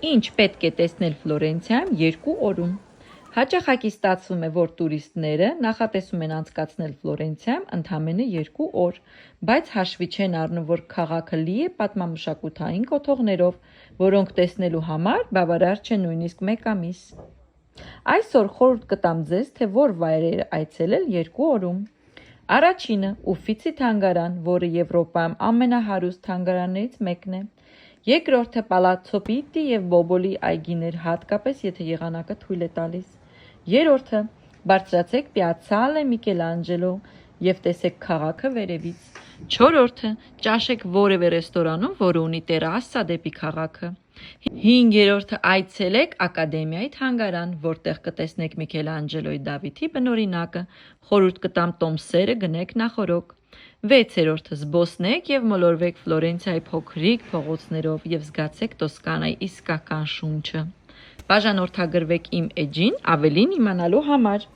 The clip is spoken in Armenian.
Ինչ պետք է տեսնել Ֆլորենցիայում 2 օրում։ Հաճախակի ստացվում է, որ տուրիստները նախատեսում են անցկացնել Ֆլորենցիայում ընդամենը 2 օր, բայց հաշվի չեն առնում, որ քաղաքը լի է պատմամշակութային կոթողներով, որոնք տեսնելու համար բավարար չէ նույնիսկ 1 ամիս։ Այսօր խորհուրդ կտամ ձեզ, թե որ վայրեր այցելել 2 օրում։ Առաջինը՝ Ուֆիցի թանգարան, որը Եվրոպայում ամենահարուստ թանգարաններից մեկն է։ Երկրորդը՝ Պալացցո Պիտտի և Բոբոլի այգիներ, հատկապես եթե եղանակը թույլ է տալիս։ Երրորդը՝ բարձրացեք Պիացցալե Միքելանջելո և տեսեք քաղաքը վերևից։ Չորրորդը՝ ճաշեք որևէ ռեստորանում, որը ունի տերասա դեպի քաղաքը։ Հինգերորդը՝ այցելեք Ակադեմիայի թանգարան, որտեղ կտեսնեք Միքելանջելոյի Դավիթի բնօրինակը, խորհուրդ կտամ Տոմսերը գնեք նախօրոք։ Վեցերորդը՝ զբոսնեք և մոլորվեք Ֆլորենցիայի փոքրիկ փողոցներով և զգացեք Տոսկանայի իսկական շունչը։ Բաժանորդագրվեք իմ էջին ավելին իմանալու համար։